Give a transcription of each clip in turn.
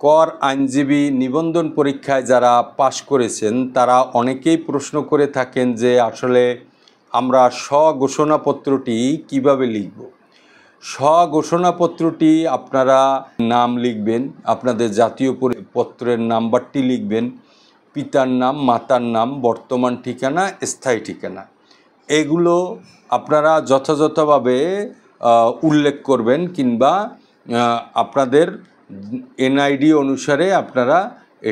কর আইনজীবী নিবন্ধন পরীক্ষায় যারা পাশ করেছেন তারা অনেকেই প্রশ্ন করে থাকেন যে আসলে আমরা স্বঘোষণাপত্রটি কিভাবে লিখব। স্বঘোষণাপত্রটি আপনারা নাম লিখবেন, আপনাদের জাতীয় পত্রের নাম্বারটি লিখবেন, পিতার নাম, মাতার নাম, বর্তমান ঠিকানা, স্থায়ী ঠিকানা, এগুলো আপনারা যথাযথভাবে উল্লেখ করবেন কিংবা আপনাদের এনআইডি অনুসারে আপনারা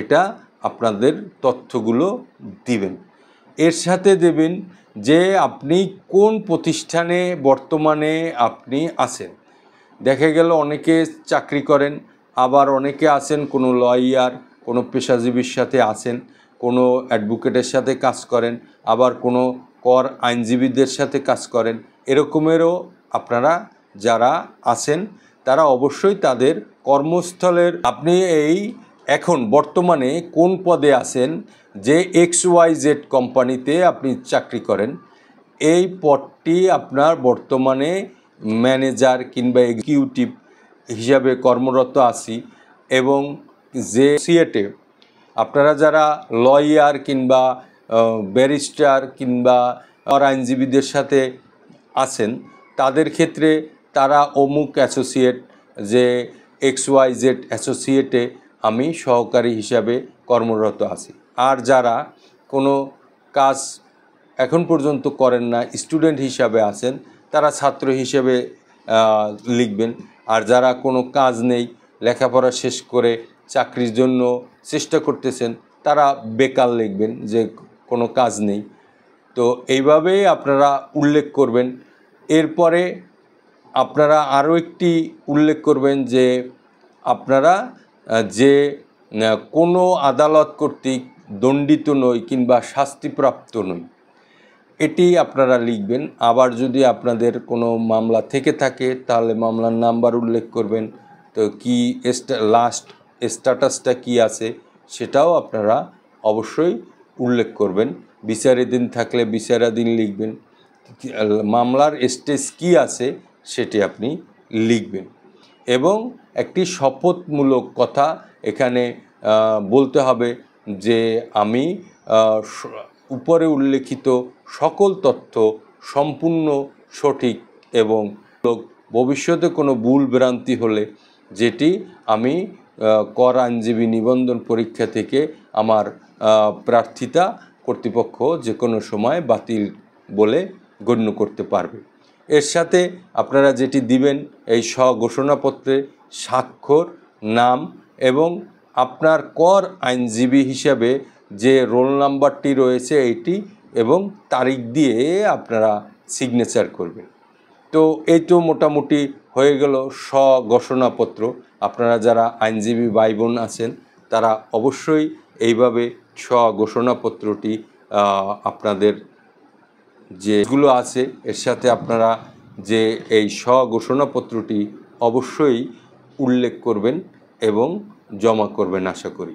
এটা আপনাদের তথ্যগুলো দিবেন। এর সাথে দেবেন যে আপনি কোন প্রতিষ্ঠানে বর্তমানে আপনি আছেন। দেখা গেল অনেকে চাকরি করেন, আবার অনেকে আছেন কোনো লয়ার, কোনো পেশাজীবীর সাথে আছেন, কোনো অ্যাডভোকেটের সাথে কাজ করেন, আবার কোনো কর আইনজীবীদের সাথে কাজ করেন। এরকমেরও আপনারা যারা আছেন তারা অবশ্যই তাদের কর্মস্থলের আপনি এখন বর্তমানে কোন পদে আছেন, যে XYZ কোম্পানিতে আপনি চাকরি করেন, এই পদটি আপনার বর্তমানে ম্যানেজার কিংবা এক্সিকিউটিভ হিসাবে কর্মরত আছি, এবং যে সিএটে আপনারা যারা লয়ার কিংবা ব্যারিস্টার কিংবা আইনজীবীদের সাথে আছেন তাদের ক্ষেত্রে তারা অমুক অ্যাসোসিয়েট, যে XYZ অ্যাসোসিয়েটে আমি সহকারী হিসাবে কর্মরত আছি। আর যারা কোনো কাজ এখন পর্যন্ত করেন না, স্টুডেন্ট হিসাবে আছেন, তারা ছাত্র হিসেবে লিখবেন। আর যারা কোনো কাজ নেই, লেখাপড়া শেষ করে চাকরির জন্য চেষ্টা করতেছেন, তারা বেকার লিখবেন, যে কোনো কাজ নেই। তো এইভাবেই আপনারা উল্লেখ করবেন। এরপরে আপনারা আরও একটি উল্লেখ করবেন যে আপনারা যে কোনো আদালত কর্তৃক দণ্ডিত নই কিংবা শাস্তিপ্রাপ্ত নই, এটি আপনারা লিখবেন। আবার যদি আপনাদের কোনো মামলা থেকে থাকে তাহলে মামলার নাম্বার উল্লেখ করবেন, তো কি লাস্ট স্ট্যাটাসটা কি আছে সেটাও আপনারা অবশ্যই উল্লেখ করবেন। বিচারাধীন থাকলে বিচারাধীন লিখবেন, মামলার স্টেজ কি আছে সেটি আপনি লিখবেন। এবং একটি শপথমূলক কথা এখানে বলতে হবে যে আমি উপরে উল্লেখিত সকল তথ্য সম্পূর্ণ সঠিক, এবং ভবিষ্যতে কোনো ভুল ভ্রান্তি হলে যেটি আমি কর আইনজীবী নিবন্ধন পরীক্ষা থেকে আমার প্রার্থিতা কর্তৃপক্ষ যে কোনো সময় বাতিল বলে গণ্য করতে পারবে। এর সাথে আপনারা যেটি দিবেন, এই স্বঘোষণাপত্রে স্বাক্ষর, নাম এবং আপনার কর আইনজীবী হিসাবে যে রোল নাম্বারটি রয়েছে এইটি এবং তারিখ দিয়ে আপনারা সিগনেচার করবেন। তো এই তো মোটামুটি হয়ে গেল স্বঘোষণাপত্র। আপনারা যারা আইনজীবী ভাই বোন আছেন তারা অবশ্যই এইভাবে স্বঘোষণাপত্রটি আপনাদের যেগুলো আছে এর সাথে আপনারা যে এই স্বঘোষণাপত্রটি অবশ্যই উল্লেখ করবেন এবং জমা করবেন আশা করি।